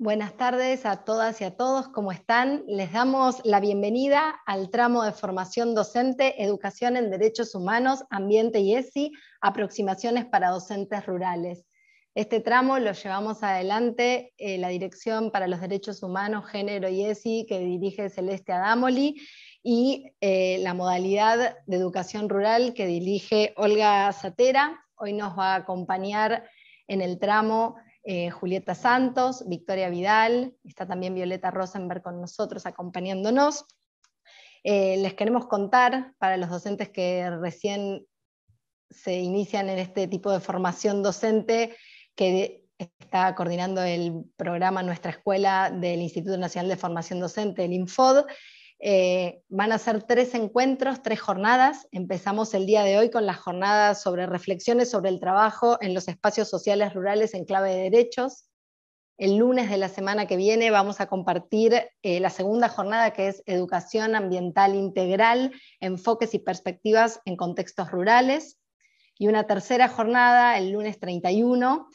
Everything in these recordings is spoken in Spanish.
Buenas tardes a todas y a todos, ¿cómo están? Les damos la bienvenida al tramo de formación docente, educación en derechos humanos, ambiente y ESI, aproximaciones para docentes rurales. Este tramo lo llevamos adelante la Dirección para los Derechos Humanos, Género y ESI, que dirige Celeste Adamoli, y la modalidad de educación rural que dirige Olga Zatera. Hoy nos va a acompañar en el tramo Julieta Santos, Victoria Vidal, está también Violeta Rosenberg con nosotros acompañándonos. Les queremos contar, para los docentes que recién se inician en este tipo de formación docente, que está coordinando el programa Nuestra Escuela del Instituto Nacional de Formación Docente, el INFOD. Van a ser 3 encuentros, 3 jornadas. Empezamos el día de hoy con la jornada sobre reflexiones sobre el trabajo en los espacios sociales rurales en clave de derechos. El lunes de la semana que viene vamos a compartir la segunda jornada, que es Educación Ambiental Integral, enfoques y perspectivas en contextos rurales. Y una tercera jornada, el lunes 31,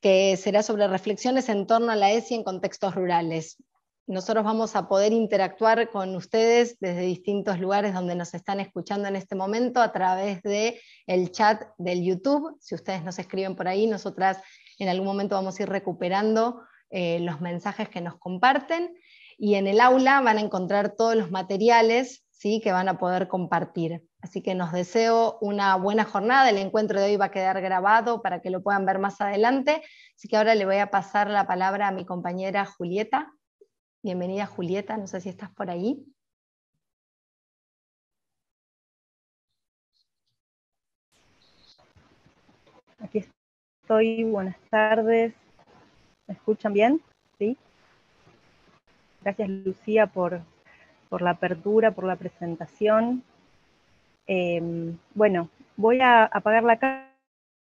que será sobre reflexiones en torno a la ESI en contextos rurales. Nosotros vamos a poder interactuar con ustedes desde distintos lugares donde nos están escuchando en este momento a través del chat del YouTube. Si ustedes nos escriben por ahí, nosotras en algún momento vamos a ir recuperando los mensajes que nos comparten, y en el aula van a encontrar todos los materiales, ¿sí?, que van a poder compartir. Así que nos deseo una buena jornada. El encuentro de hoy va a quedar grabado para que lo puedan ver más adelante. Así que ahora le voy a pasar la palabra a mi compañera Julieta. Bienvenida, Julieta, no sé si estás por ahí. Aquí estoy, buenas tardes. ¿Me escuchan bien? ¿Sí? Gracias, Lucía, por la apertura, por la presentación. Bueno, voy a apagar la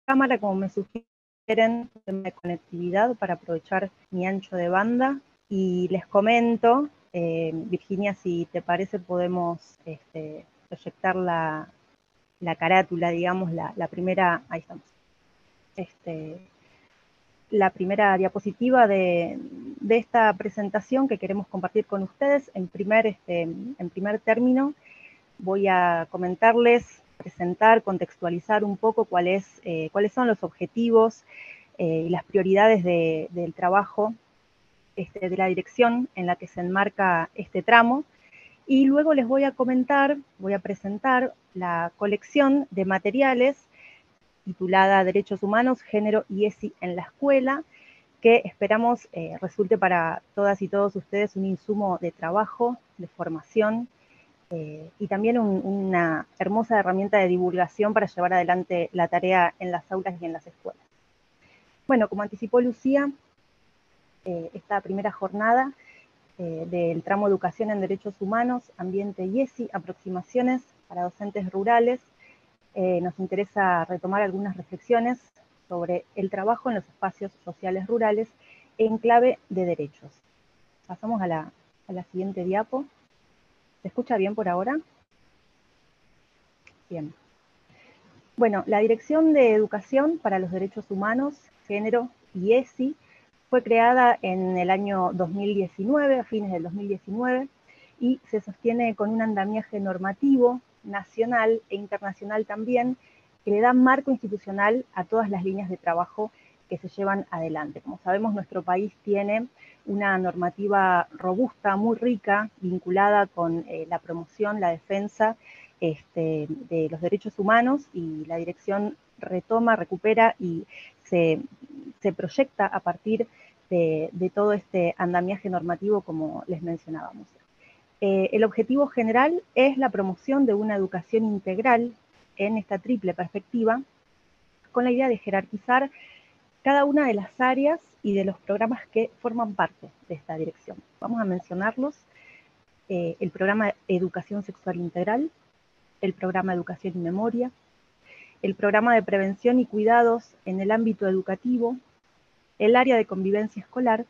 cámara como me sugieren, tema de conectividad, para aprovechar mi ancho de banda. Y les comento, Virginia, si te parece, podemos proyectar la carátula, digamos, la primera, ahí estamos. La primera diapositiva de esta presentación que queremos compartir con ustedes. En primer término, voy a comentarles, presentar, contextualizar un poco cuáles son los objetivos y las prioridades del trabajo de la dirección en la que se enmarca este tramo, y luego les voy a presentar la colección de materiales titulada Derechos Humanos, Género y ESI en la Escuela, que esperamos resulte para todas y todos ustedes un insumo de trabajo, de formación, y también una hermosa herramienta de divulgación para llevar adelante la tarea en las aulas y en las escuelas. Bueno, como anticipó Lucía, esta primera jornada del tramo Educación en Derechos Humanos, Ambiente y ESI, aproximaciones para docentes rurales, nos interesa retomar algunas reflexiones sobre el trabajo en los espacios sociales rurales en clave de derechos. Pasamos a la siguiente diapo. ¿Se escucha bien por ahora? Bien. Bueno, la Dirección de Educación para los Derechos Humanos, Género y ESI fue creada en el año 2019, a fines del 2019, y se sostiene con un andamiaje normativo nacional e internacional también, que le da marco institucional a todas las líneas de trabajo que se llevan adelante. Como sabemos, nuestro país tiene una normativa robusta, muy rica, vinculada con la promoción, la defensa de los derechos humanos, y la dirección retoma, recupera y se proyecta a partir de todo este andamiaje normativo, como les mencionábamos. El objetivo general es la promoción de una educación integral en esta triple perspectiva, con la idea de jerarquizar cada una de las áreas y de los programas que forman parte de esta dirección. Vamos a mencionarlos: el programa Educación Sexual Integral, el programa Educación y Memoria, el programa de prevención y cuidados en el ámbito educativo, el área de convivencia escolar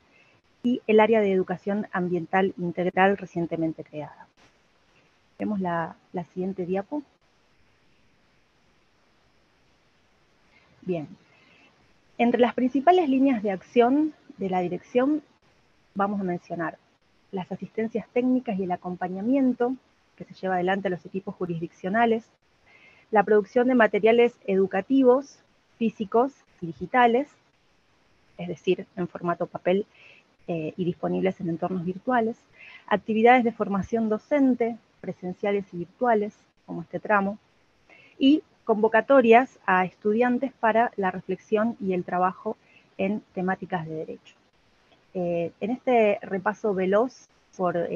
y el área de educación ambiental integral recientemente creada. Vemos la siguiente diapo. Bien. Entre las principales líneas de acción de la dirección vamos a mencionar las asistencias técnicas y el acompañamiento que se lleva adelante a los equipos jurisdiccionales, la producción de materiales educativos, físicos y digitales, es decir, en formato papel y disponibles en entornos virtuales, actividades de formación docente, presenciales y virtuales, como este tramo, y convocatorias a estudiantes para la reflexión y el trabajo en temáticas de derecho. En este repaso veloz por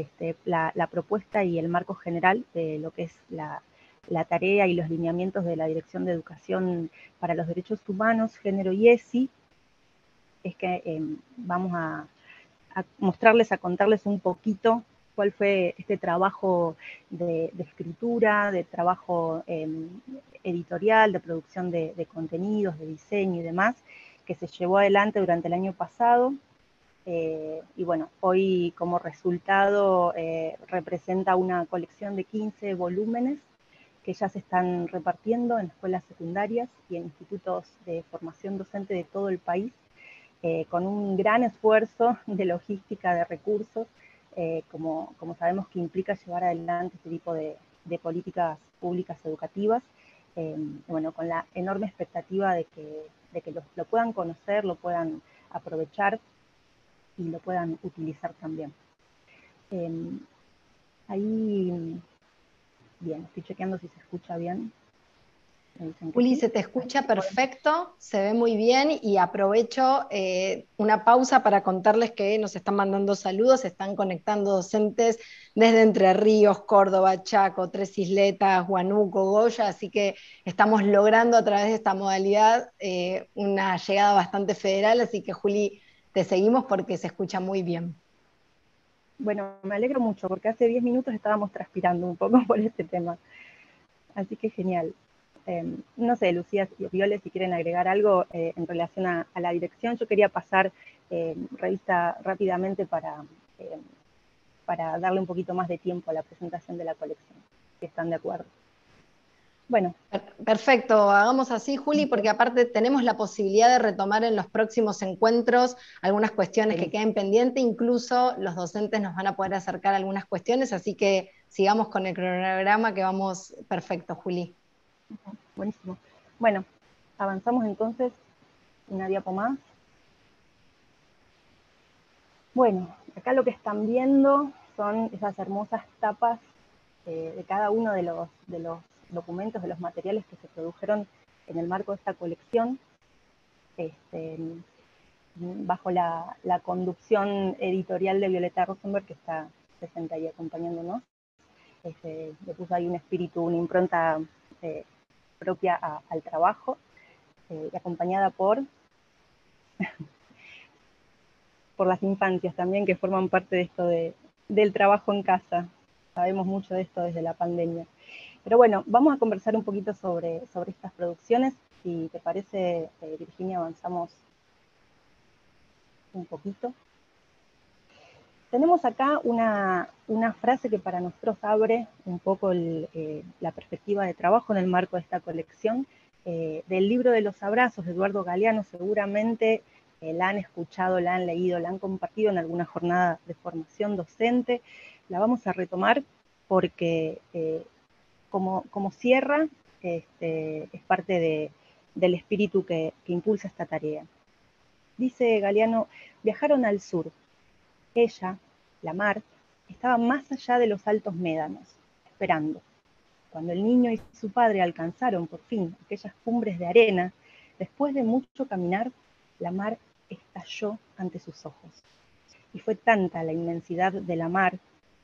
la propuesta y el marco general de lo que es la tarea y los lineamientos de la Dirección de Educación para los Derechos Humanos, Género y ESI, es que vamos a mostrarles, a contarles un poquito cuál fue este trabajo de escritura, de trabajo editorial, de producción de contenidos, de diseño y demás, que se llevó adelante durante el año pasado. Y bueno, hoy como resultado representa una colección de 15 volúmenes que ya se están repartiendo en escuelas secundarias y en institutos de formación docente de todo el país, con un gran esfuerzo de logística de recursos, como sabemos que implica llevar adelante este tipo de políticas públicas educativas, bueno, con la enorme expectativa de que lo puedan conocer, lo puedan aprovechar y lo puedan utilizar también. Ahí, bien, estoy chequeando si se escucha bien. Juli, se te escucha perfecto, se ve muy bien y aprovecho una pausa para contarles que nos están mandando saludos, se están conectando docentes desde Entre Ríos, Córdoba, Chaco, Tres Isletas, Huánuco, Goya, así que estamos logrando a través de esta modalidad una llegada bastante federal, así que Juli, te seguimos porque se escucha muy bien. Bueno, me alegro mucho porque hace 10 minutos estábamos transpirando un poco por este tema, así que genial. No sé, Lucía y Viole, si quieren agregar algo en relación a la dirección. Yo quería pasar revista rápidamente para darle un poquito más de tiempo a la presentación de la colección, si están de acuerdo. Bueno. Perfecto, hagamos así, Juli, porque aparte tenemos la posibilidad de retomar en los próximos encuentros algunas cuestiones que queden pendientes, incluso los docentes nos van a poder acercar algunas cuestiones, así que sigamos con el cronograma que vamos perfecto, Juli. Buenísimo. Bueno, avanzamos entonces una diapo más. Bueno, acá lo que están viendo son esas hermosas tapas de cada uno de los documentos, de los materiales que se produjeron en el marco de esta colección, bajo la conducción editorial de Violeta Rosenberg, que está presente ahí acompañándonos. Le puso ahí un espíritu, una impronta propia al trabajo, y acompañada por las infancias también, que forman parte de esto del trabajo en casa. Sabemos mucho de esto desde la pandemia. Pero bueno, vamos a conversar un poquito sobre estas producciones. Si te parece, Virginia, avanzamos un poquito. Tenemos acá una frase que para nosotros abre un poco la perspectiva de trabajo en el marco de esta colección, del libro de los abrazos de Eduardo Galeano. Seguramente la han escuchado, la han leído, la han compartido en alguna jornada de formación docente. La vamos a retomar porque como cierra, es parte del espíritu que impulsa esta tarea. Dice Galeano: viajaron al sur. Ella, la mar, estaba más allá de los altos médanos, esperando. Cuando el niño y su padre alcanzaron por fin aquellas cumbres de arena, después de mucho caminar, la mar estalló ante sus ojos. Y fue tanta la inmensidad de la mar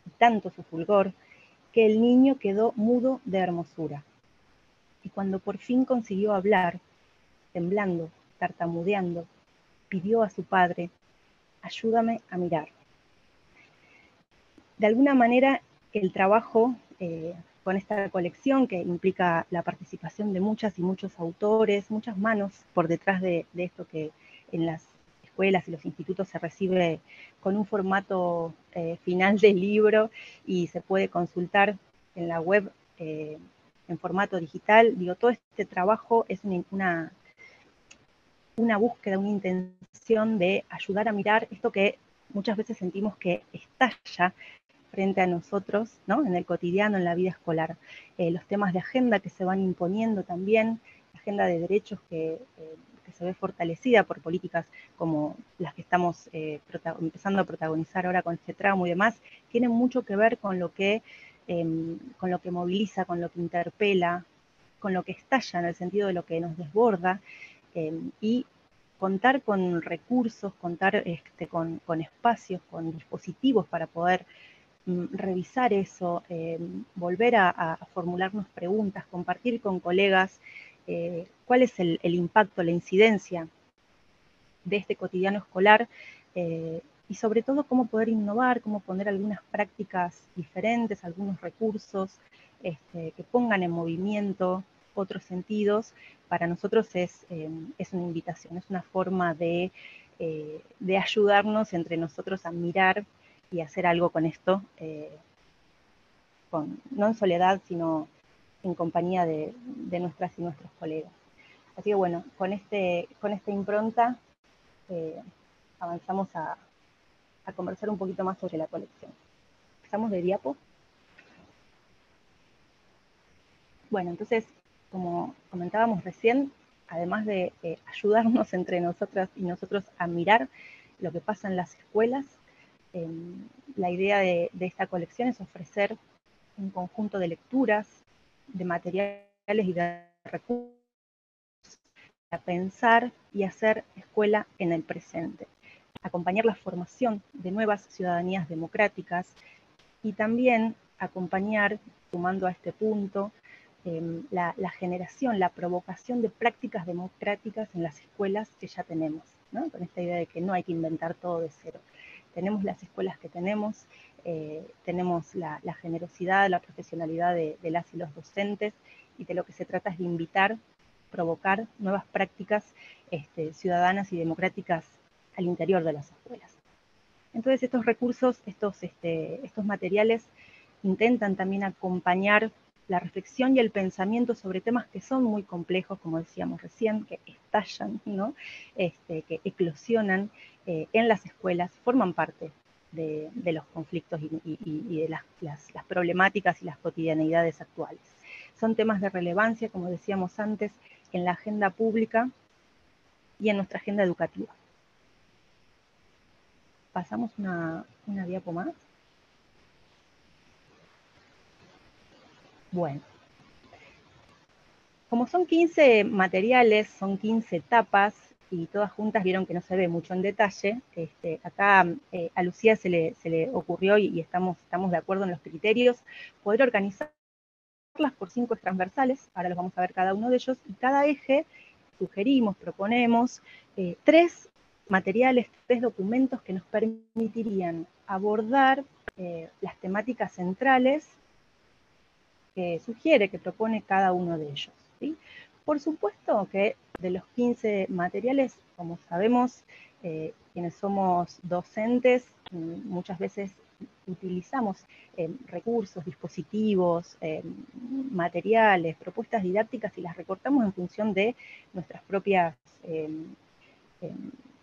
y tanto su fulgor, que el niño quedó mudo de hermosura. Y cuando por fin consiguió hablar, temblando, tartamudeando, pidió a su padre: ayúdame a mirar. De alguna manera, el trabajo con esta colección, que implica la participación de muchas y muchos autores, muchas manos por detrás de esto que en las escuelas y los institutos se recibe con un formato final de libro y se puede consultar en la web en formato digital. Digo, todo este trabajo es una búsqueda, una intención de ayudar a mirar esto que muchas veces sentimos que estalla frente a nosotros, ¿no? En el cotidiano, en la vida escolar. Los temas de agenda que se van imponiendo también, la agenda de derechos que se ve fortalecida por políticas como las que estamos empezando a protagonizar ahora con este tramo y demás, tienen mucho que ver con lo que moviliza, con lo que interpela, con lo que estalla en el sentido de lo que nos desborda, y contar con recursos, contar con espacios, con dispositivos para poder revisar eso, volver a formularnos preguntas, compartir con colegas cuál es el impacto, la incidencia de este cotidiano escolar, y sobre todo cómo poder innovar, cómo poner algunas prácticas diferentes, algunos recursos que pongan en movimiento otros sentidos. Para nosotros es una invitación, es una forma de ayudarnos entre nosotros a mirar y hacer algo con esto, no en soledad, sino en compañía de nuestras y nuestros colegas. Así que bueno, con esta impronta avanzamos a conversar un poquito más sobre la colección. ¿Pasamos de diapo? Bueno, entonces, como comentábamos recién, además de ayudarnos entre nosotras y nosotros a mirar lo que pasa en las escuelas, la idea de esta colección es ofrecer un conjunto de lecturas, de materiales y de recursos para pensar y hacer escuela en el presente, acompañar la formación de nuevas ciudadanías democráticas y también acompañar, sumando a este punto, la generación, la provocación de prácticas democráticas en las escuelas que ya tenemos, ¿no? Con esta idea de que no hay que inventar todo de cero. Tenemos las escuelas que tenemos la generosidad, la profesionalidad de las y los docentes, y de lo que se trata es de invitar, provocar nuevas prácticas ciudadanas y democráticas al interior de las escuelas. Entonces estos recursos, estos materiales intentan también acompañar la reflexión y el pensamiento sobre temas que son muy complejos, como decíamos recién, que estallan, ¿no? Que eclosionan en las escuelas, forman parte de los conflictos y de las problemáticas y las cotidianidades actuales. Son temas de relevancia, como decíamos antes, en la agenda pública y en nuestra agenda educativa. Pasamos una diapo más. Bueno, como son 15 materiales, son 15 etapas, y todas juntas vieron que no se ve mucho en detalle, acá a Lucía se le ocurrió, y estamos de acuerdo en los criterios, poder organizarlas por 5 ejes transversales. Ahora los vamos a ver cada uno de ellos, y cada eje sugerimos, proponemos 3 materiales, 3 documentos que nos permitirían abordar las temáticas centrales que sugiere, que propone cada uno de ellos, ¿sí? Por supuesto que de los 15 materiales, como sabemos, quienes somos docentes, muchas veces utilizamos recursos, dispositivos, materiales, propuestas didácticas, y las recortamos en función de nuestras propias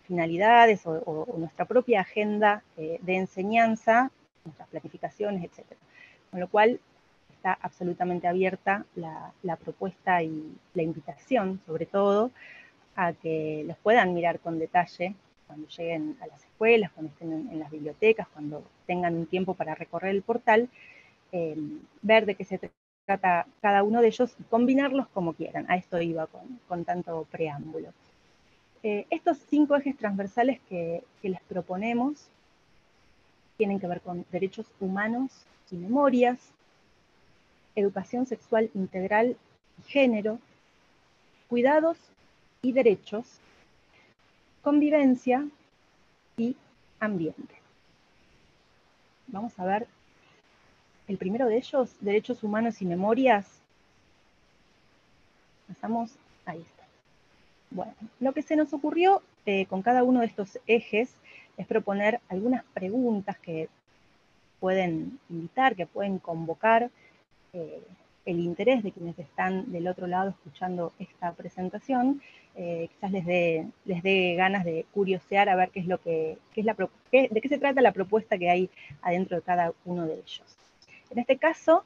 finalidades o nuestra propia agenda de enseñanza, nuestras planificaciones, etc. Con lo cual, está absolutamente abierta la propuesta y la invitación, sobre todo, a que los puedan mirar con detalle cuando lleguen a las escuelas, cuando estén en las bibliotecas, cuando tengan un tiempo para recorrer el portal, ver de qué se trata cada uno de ellos y combinarlos como quieran. A esto iba con tanto preámbulo. Estos 5 ejes transversales que les proponemos tienen que ver con derechos humanos y memorias, educación sexual integral y género, cuidados y derechos, convivencia y ambiente. Vamos a ver el primero de ellos, derechos humanos y memorias. Pasamos, ahí está. Bueno, lo que se nos ocurrió con cada uno de estos ejes es proponer algunas preguntas que pueden invitar, que pueden convocar el interés de quienes están del otro lado escuchando esta presentación, quizás les dé ganas de curiosear a ver de qué se trata la propuesta que hay adentro de cada uno de ellos. En este caso,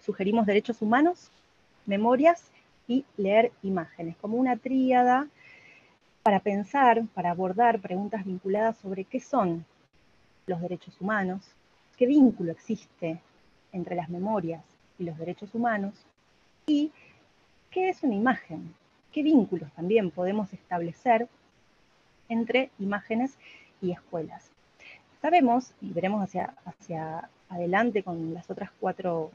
sugerimos derechos humanos, memorias y leer imágenes, como una tríada para pensar, para abordar preguntas vinculadas sobre qué son los derechos humanos, qué vínculo existe entre las memorias y los derechos humanos, y qué es una imagen, qué vínculos también podemos establecer entre imágenes y escuelas. Sabemos, y veremos hacia adelante con los otros cuatro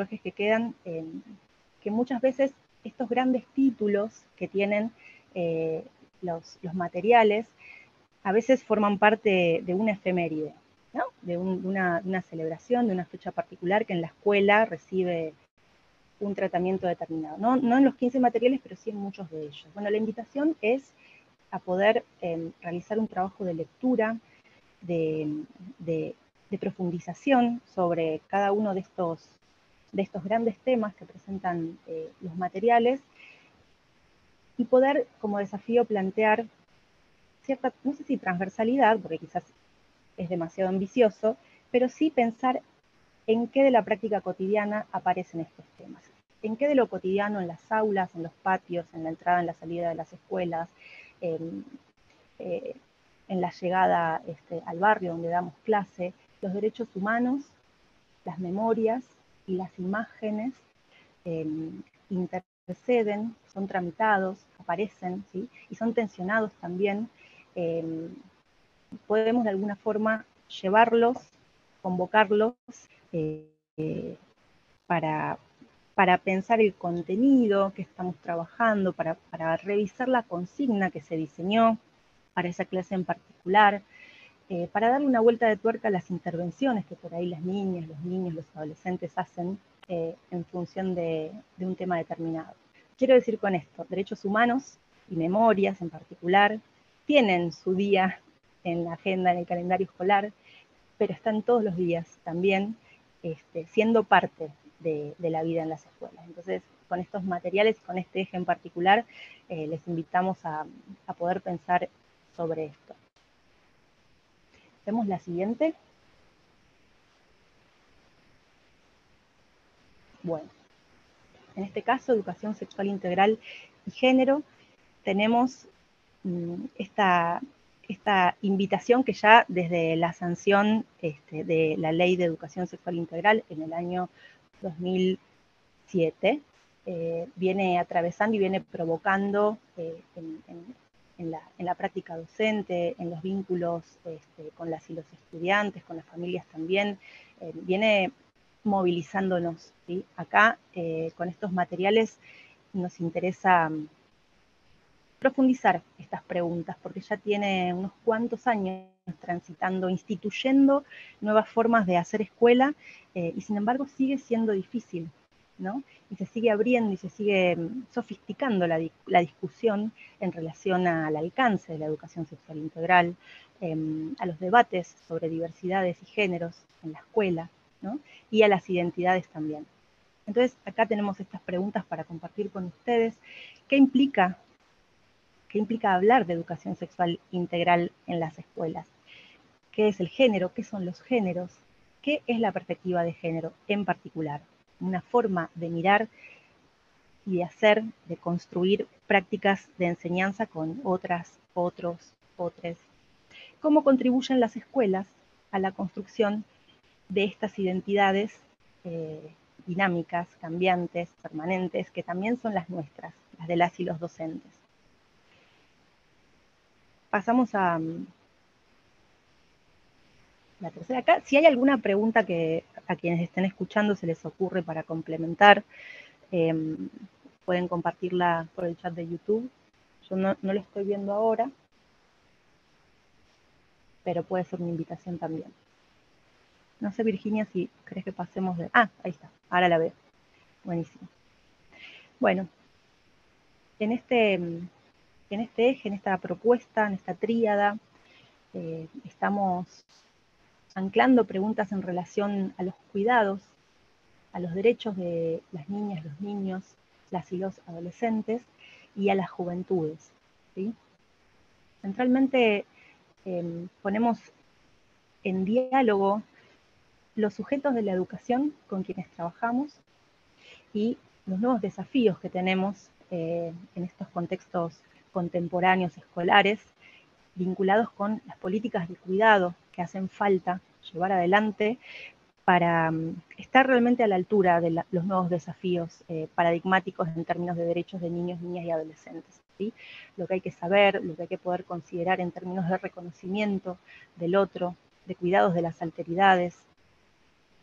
ejes que quedan, que muchas veces estos grandes títulos que tienen los materiales a veces forman parte de una efeméride, ¿no? de una celebración, de una fecha particular que en la escuela recibe un tratamiento determinado. No en los 15 materiales, pero sí en muchos de ellos. Bueno, la invitación es a poder realizar un trabajo de lectura, de profundización sobre cada uno de estos grandes temas que presentan los materiales, y poder como desafío plantear cierta, no sé si transversalidad, porque quizás es demasiado ambicioso, pero sí pensar en qué de la práctica cotidiana aparecen estos temas. En qué de lo cotidiano, en las aulas, en los patios, en la entrada, en la salida de las escuelas, en la llegada al barrio donde damos clase, los derechos humanos, las memorias y las imágenes interceden, son tramitados, aparecen, ¿sí? Y son tensionados también. Podemos de alguna forma llevarlos, convocarlos para pensar el contenido que estamos trabajando, para revisar la consigna que se diseñó para esa clase en particular, para darle una vuelta de tuerca a las intervenciones que por ahí las niñas, los niños, los adolescentes hacen en función de un tema determinado. Quiero decir con esto, derechos humanos y memorias en particular tienen su día en la agenda, en el calendario escolar, pero están todos los días también siendo parte de la vida en las escuelas. Entonces, con estos materiales y con este eje en particular, les invitamos a poder pensar sobre esto. Hacemos la siguiente. Bueno, en este caso, educación sexual integral y género, tenemos esta invitación que ya desde la sanción de la Ley de Educación Sexual Integral en el año 2007, viene atravesando y viene provocando en la práctica docente, en los vínculos con las y los estudiantes, con las familias también, viene movilizándonos, ¿sí? Acá, con estos materiales, nos interesa profundizar estas preguntas, porque ya tiene unos cuantos años transitando, instituyendo nuevas formas de hacer escuela, y sin embargo sigue siendo difícil, ¿no? Y se sigue abriendo y se sigue sofisticando la discusión en relación al alcance de la educación sexual integral, a los debates sobre diversidades y géneros en la escuela, ¿no? Y a las identidades también. Entonces, acá tenemos estas preguntas para compartir con ustedes. ¿Qué implica hablar de educación sexual integral en las escuelas? ¿Qué es el género? ¿Qué son los géneros? ¿Qué es la perspectiva de género en particular? Una forma de mirar y de hacer, de construir prácticas de enseñanza con otras, otros, otros. ¿Cómo contribuyen las escuelas a la construcción de estas identidades dinámicas, cambiantes, permanentes, que también son las nuestras, las de las y los docentes? Pasamos a la tercera acá. Si hay alguna pregunta que a quienes estén escuchando se les ocurre para complementar, pueden compartirla por el chat de YouTube. Yo no lo estoy viendo ahora, pero puede ser una invitación también. No sé, Virginia, si crees que pasemos de... Ah, ahí está, ahora la veo. Buenísimo. Bueno, en este eje, en esta propuesta, en esta tríada, estamos anclando preguntas en relación a los cuidados, a los derechos de las niñas, los niños, las y los adolescentes, y a las juventudes, ¿sí? Centralmente ponemos en diálogo los sujetos de la educación con quienes trabajamos y los nuevos desafíos que tenemos en estos contextos contemporáneos escolares, vinculados con las políticas de cuidado que hacen falta llevar adelante para estar realmente a la altura de los nuevos desafíos paradigmáticos en términos de derechos de niños, niñas y adolescentes, ¿sí? Lo que hay que saber, lo que hay que poder considerar en términos de reconocimiento del otro, de cuidados de las alteridades,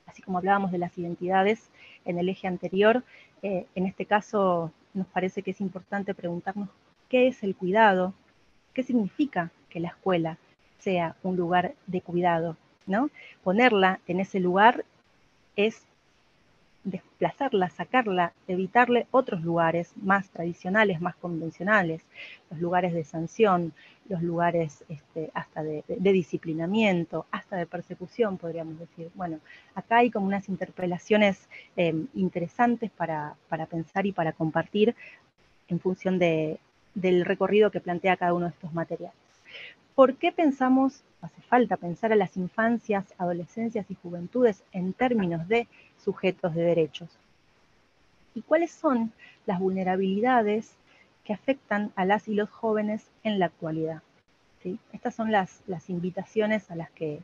así como hablábamos de las identidades en el eje anterior, en este caso nos parece que es importante preguntarnos qué es el cuidado, qué significa que la escuela sea un lugar de cuidado, ¿no? Ponerla en ese lugar es desplazarla, sacarla, evitarle otros lugares más tradicionales, más convencionales, los lugares de sanción, los lugares hasta de disciplinamiento, hasta de persecución, podríamos decir. Bueno, acá hay como unas interpelaciones interesantes para pensar y para compartir en función del recorrido que plantea cada uno de estos materiales. ¿Por qué hace falta pensar a las infancias, adolescencias y juventudes en términos de sujetos de derechos? ¿Y cuáles son las vulnerabilidades que afectan a las y los jóvenes en la actualidad? ¿Sí? Estas son las invitaciones a las que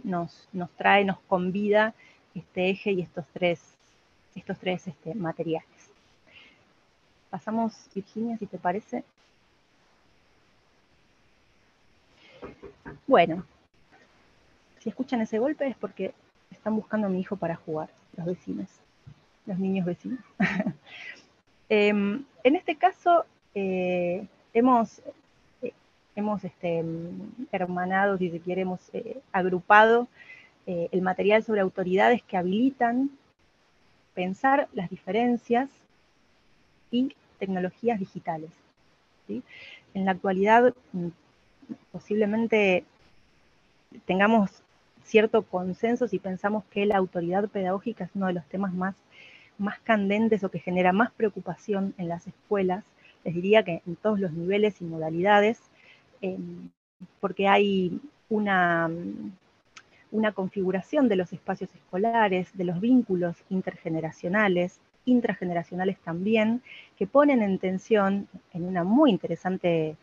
nos convida este eje y estos tres materiales. Pasamos, Virginia, si te parece. Bueno, si escuchan ese golpe es porque están buscando a mi hijo para jugar, los vecinos, los niños vecinos. En este caso, hemos hermanado, si se quiere, hemos agrupado el material sobre autoridades que habilitan pensar las diferencias y tecnologías digitales, ¿sí? En la actualidad, posiblemente tengamos cierto consenso si pensamos que la autoridad pedagógica es uno de los temas más candentes o que genera más preocupación en las escuelas. Les diría que en todos los niveles y modalidades, porque hay una configuración de los espacios escolares, de los vínculos intergeneracionales, intrageneracionales también, que ponen en tensión, en una muy interesante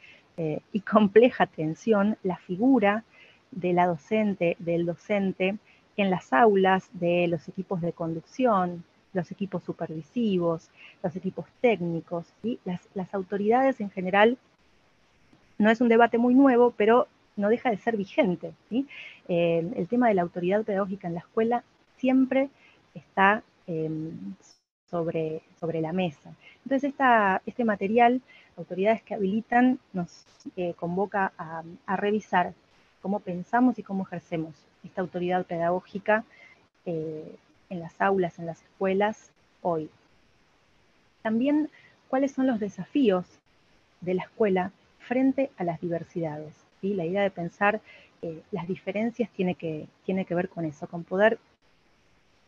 y compleja tensión, la figura de la docente, del docente, en las aulas, de los equipos de conducción, los equipos supervisivos, los equipos técnicos, ¿sí? Las autoridades en general, no es un debate muy nuevo, pero no deja de ser vigente, ¿sí? El tema de la autoridad pedagógica en la escuela siempre está sobre la mesa. Entonces este material, Autoridades que Habilitan, nos convoca a revisar cómo pensamos y cómo ejercemos esta autoridad pedagógica en las aulas, en las escuelas, hoy. También, ¿cuáles son los desafíos de la escuela frente a las diversidades? ¿Sí? La idea de pensar las diferencias tiene que ver con eso, con poder,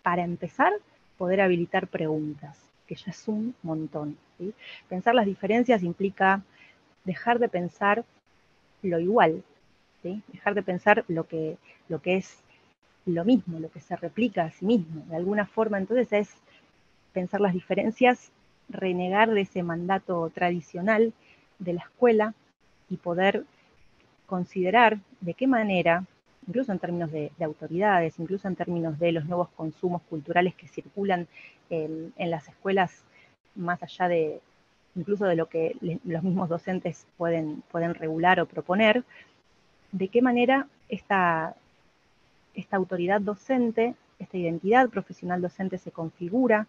para empezar, poder habilitar preguntas, que ya es un montón, ¿sí? Pensar las diferencias implica dejar de pensar lo igual, ¿sí? Dejar de pensar lo que es lo mismo, lo que se replica a sí mismo. De alguna forma, entonces, es pensar las diferencias, renegar de ese mandato tradicional de la escuela y poder considerar de qué manera, incluso en términos de autoridades, incluso en términos de los nuevos consumos culturales que circulan en las escuelas, más allá de incluso de lo que los mismos docentes pueden regular o proponer, de qué manera esta autoridad docente, esta identidad profesional docente se configura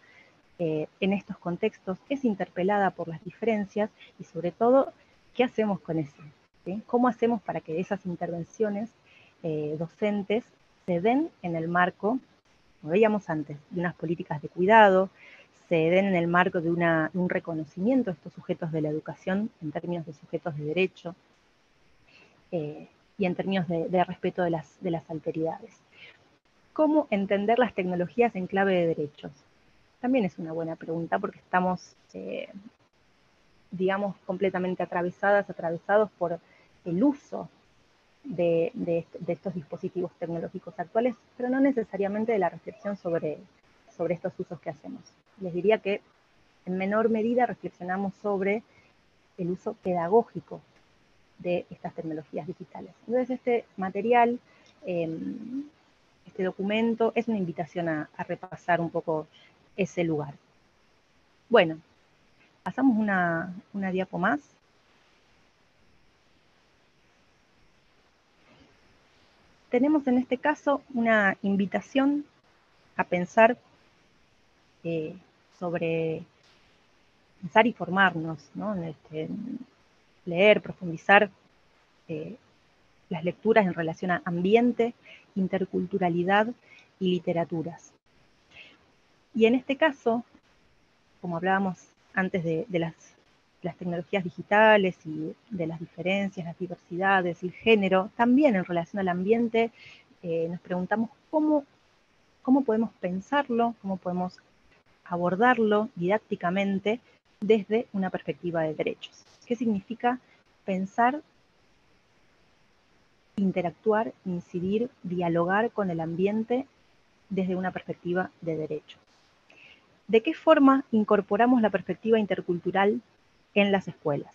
en estos contextos, es interpelada por las diferencias y sobre todo, ¿qué hacemos con eso? ¿Sí? ¿Cómo hacemos para que esas intervenciones docentes se den en el marco, como veíamos antes, de unas políticas de cuidado, se den en el marco de un reconocimiento de estos sujetos de la educación en términos de sujetos de derecho y en términos de respeto de las alteridades? ¿Cómo entender las tecnologías en clave de derechos? También es una buena pregunta porque estamos digamos, completamente atravesados por el uso de estos dispositivos tecnológicos actuales, pero no necesariamente de la reflexión sobre estos usos que hacemos. Les diría que en menor medida reflexionamos sobre el uso pedagógico de estas tecnologías digitales. Entonces este material, este documento, es una invitación a repasar un poco ese lugar. Bueno, pasamos una diapo más. Tenemos en este caso una invitación a pensar pensar y formarnos, ¿no? Leer, profundizar las lecturas en relación a ambiente, interculturalidad y literaturas. Y en este caso, como hablábamos antes de las tecnologías digitales y de las diferencias, las diversidades, el género, también en relación al ambiente, nos preguntamos cómo podemos pensarlo, cómo podemos abordarlo didácticamente desde una perspectiva de derechos. ¿Qué significa pensar, interactuar, incidir, dialogar con el ambiente desde una perspectiva de derechos? ¿De qué forma incorporamos la perspectiva intercultural en las escuelas?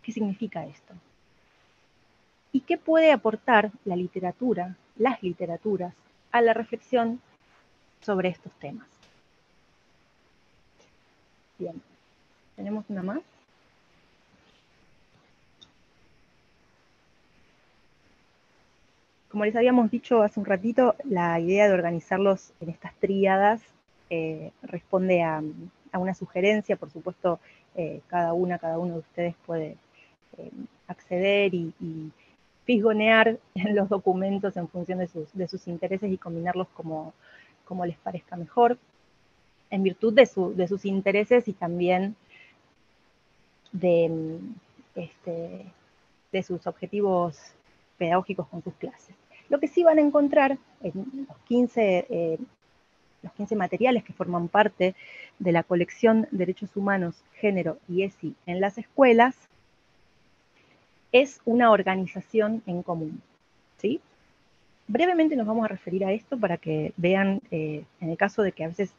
¿Qué significa esto? ¿Y qué puede aportar la literatura, las literaturas, a la reflexión sobre estos temas? Bien, ¿tenemos una más? Como les habíamos dicho hace un ratito, la idea de organizarlos en estas tríadas responde a una sugerencia. Por supuesto, cada uno de ustedes puede acceder y fisgonear en los documentos en función de sus intereses y combinarlos como les parezca mejor, en virtud de sus intereses y también de sus objetivos pedagógicos con sus clases. Lo que sí van a encontrar en los 15 materiales que forman parte de la colección Derechos Humanos, Género y ESI en las escuelas es una organización en común, ¿sí? Brevemente nos vamos a referir a esto para que vean, en el caso de que a veces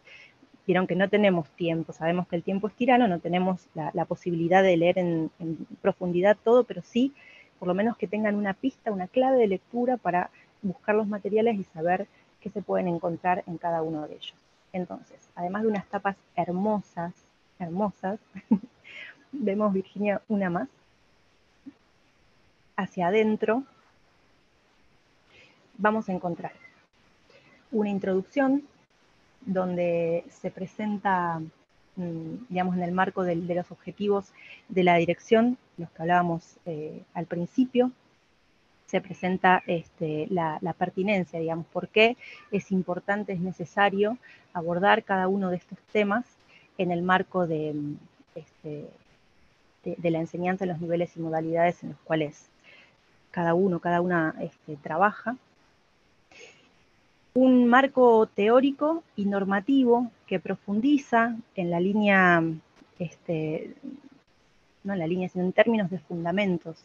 vieron que no tenemos tiempo, sabemos que el tiempo es tirano, no tenemos la posibilidad de leer en profundidad todo, pero sí, por lo menos que tengan una pista, una clave de lectura para buscar los materiales y saber qué se pueden encontrar en cada uno de ellos. Entonces, además de unas tapas hermosas, vemos, Virginia, una más, hacia adentro, vamos a encontrar una introducción donde se presenta, digamos, en el marco de los objetivos de la dirección, los que hablábamos al principio, se presenta la pertinencia, digamos, por qué es importante, es necesario abordar cada uno de estos temas en el marco de la enseñanza en los niveles y modalidades en los cuales cada una trabaja. Un marco teórico y normativo que profundiza en la línea, no en la línea, sino en términos de fundamentos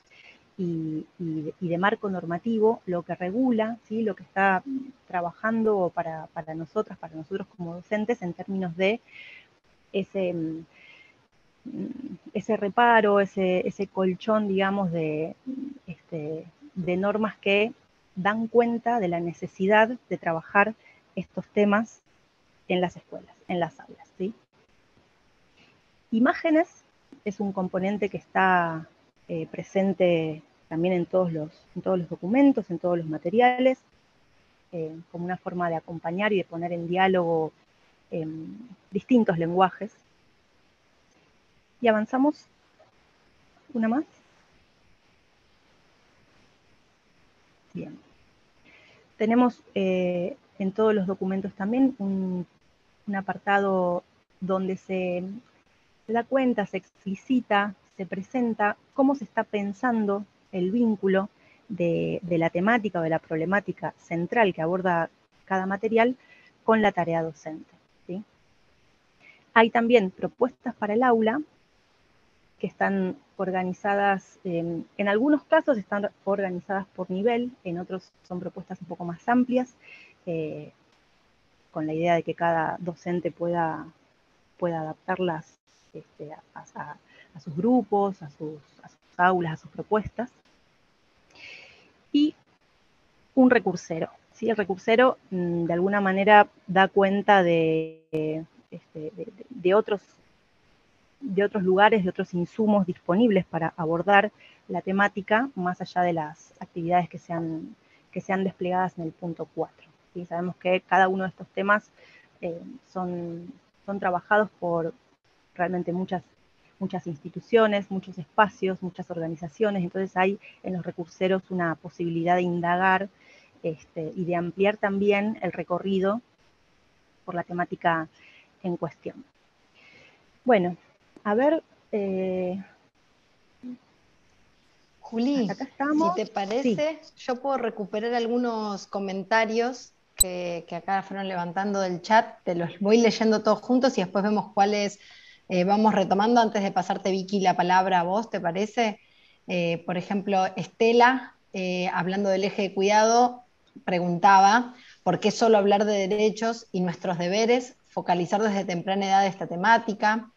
y de marco normativo, lo que regula, ¿sí?, lo que está trabajando para nosotros como docentes en términos de ese reparo, ese colchón, digamos, de normas que dan cuenta de la necesidad de trabajar estos temas en las escuelas, en las aulas, ¿sí? Imágenes es un componente que está presente también en todos los documentos, en todos los materiales, como una forma de acompañar y de poner en diálogo distintos lenguajes. Y avanzamos una más. Bien. Tenemos en todos los documentos también un apartado donde se da cuenta, se explicita, se presenta cómo se está pensando el vínculo de la temática o de la problemática central que aborda cada material con la tarea docente, ¿sí? Hay también propuestas para el aula que están organizadas, en algunos casos están organizadas por nivel, en otros son propuestas un poco más amplias, con la idea de que cada docente pueda adaptarlas a sus grupos, a sus aulas, a sus propuestas. Y un recursero. ¿Sí? El recursero de alguna manera da cuenta de otros lugares, de otros insumos disponibles para abordar la temática, más allá de las actividades que sean desplegadas en el punto 4. ¿Sí? Sabemos que cada uno de estos temas son trabajados por realmente muchas instituciones, muchos espacios, muchas organizaciones, entonces hay en los recurseros una posibilidad de indagar y de ampliar también el recorrido por la temática en cuestión. Bueno, a ver... Juli, acá estamos. si te parece, Sí. yo puedo recuperar algunos comentarios que acá fueron levantando del chat, te los voy leyendo todos juntos y después vemos cuáles vamos retomando antes de pasarte, Vicky, la palabra a vos, ¿te parece? Por ejemplo, Estela, hablando del eje de cuidado, preguntaba, ¿por qué solo hablar de derechos y nuestros deberes? Focalizar desde temprana edad esta temática.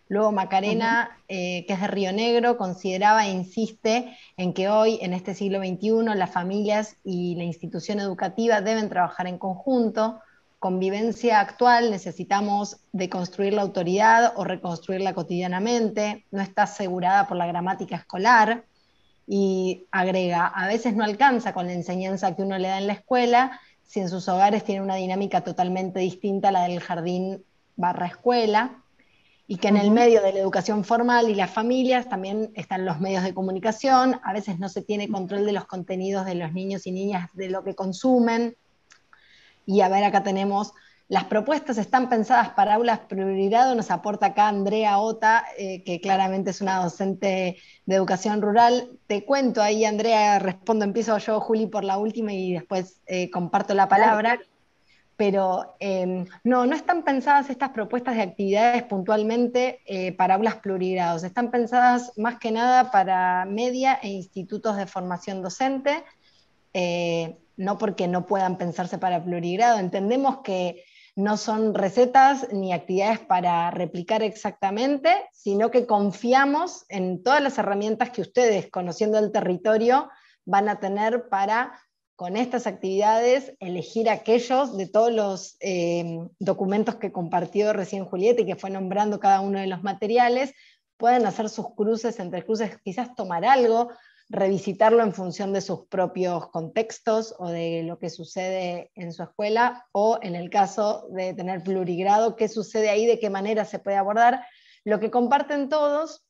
Luego Macarena, que es de Río Negro, consideraba e insiste en que hoy, en este siglo XXI, las familias y la institución educativa deben trabajar en conjunto. Convivencia actual, necesitamos deconstruir la autoridad o reconstruirla cotidianamente, no está asegurada por la gramática escolar. Y agrega, a veces no alcanza con la enseñanza que uno le da en la escuela, si en sus hogares tiene una dinámica totalmente distinta a la del jardín barra escuela, y que en el medio de la educación formal y las familias también están los medios de comunicación, a veces no se tiene control de los contenidos de los niños y niñas, de lo que consumen. Y a ver, acá tenemos, las propuestas están pensadas para aulas prioridad, nos aporta acá Andrea Ota, que claramente es una docente de educación rural. Te cuento ahí, Andrea, respondo, empiezo yo, Juli, por la última y después comparto la palabra. Claro. Pero no están pensadas estas propuestas de actividades puntualmente para aulas plurigrados, están pensadas más que nada para media e institutos de formación docente, no porque no puedan pensarse para plurigrado, entendemos que no son recetas ni actividades para replicar exactamente, sino que confiamos en todas las herramientas que ustedes, conociendo el territorio, van a tener para, con estas actividades, elegir aquellos de todos los documentos que compartió recién Julieta y que fue nombrando cada uno de los materiales, pueden hacer sus cruces entre cruces, quizás tomar algo, revisitarlo en función de sus propios contextos o de lo que sucede en su escuela, o en el caso de tener plurigrado, qué sucede ahí, de qué manera se puede abordar. Lo que comparten todos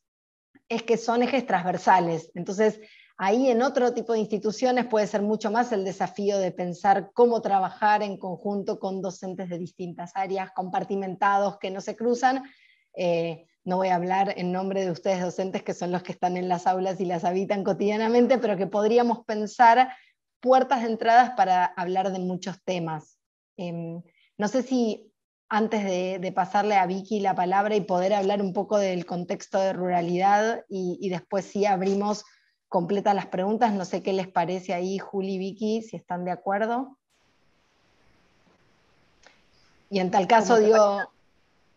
es que son ejes transversales, entonces ahí en otro tipo de instituciones puede ser mucho más el desafío de pensar cómo trabajar en conjunto con docentes de distintas áreas, compartimentados, que no se cruzan. No voy a hablar en nombre de ustedes docentes, que son los que están en las aulas y las habitan cotidianamente, pero que podríamos pensar puertas de entradas para hablar de muchos temas. No sé si antes de pasarle a Vicky la palabra y poder hablar un poco del contexto de ruralidad y después sí abrimos completas las preguntas, no sé qué les parece ahí, Juli y Vicky, si están de acuerdo. Y en tal caso, digo,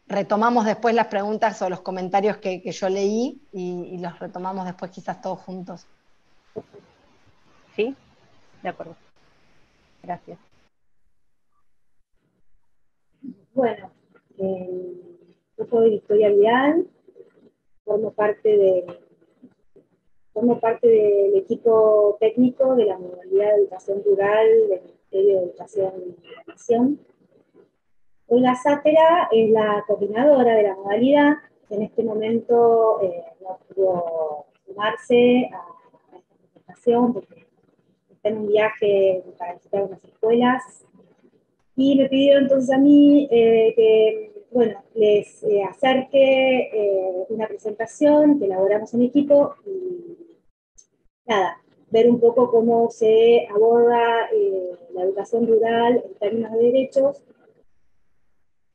retomamos después las preguntas o los comentarios que yo leí y los retomamos después quizás todos juntos. Sí, de acuerdo. Gracias. Bueno, yo soy Victoria Vidal, formo parte del equipo técnico de la modalidad de educación rural del Ministerio de Educación de la Nación. Olga Sátera es la coordinadora de la modalidad. En este momento no pudo sumarse a esta presentación porque está en un viaje para visitar unas escuelas. Y me pidió entonces a mí que les acerque una presentación que elaboramos en equipo y nada, ver un poco cómo se aborda la educación rural en términos de derechos,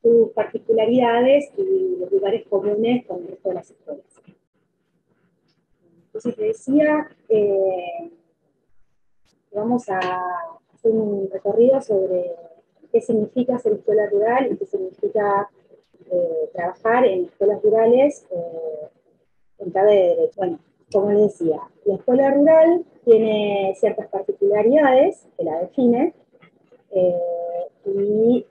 sus particularidades y los lugares comunes con el resto de las escuelas. Entonces te decía, vamos a hacer un recorrido sobre qué significa ser escuela rural y qué significa trabajar en escuelas rurales en clave de derecho. Bueno, como les decía, la escuela rural tiene ciertas particularidades que la define, y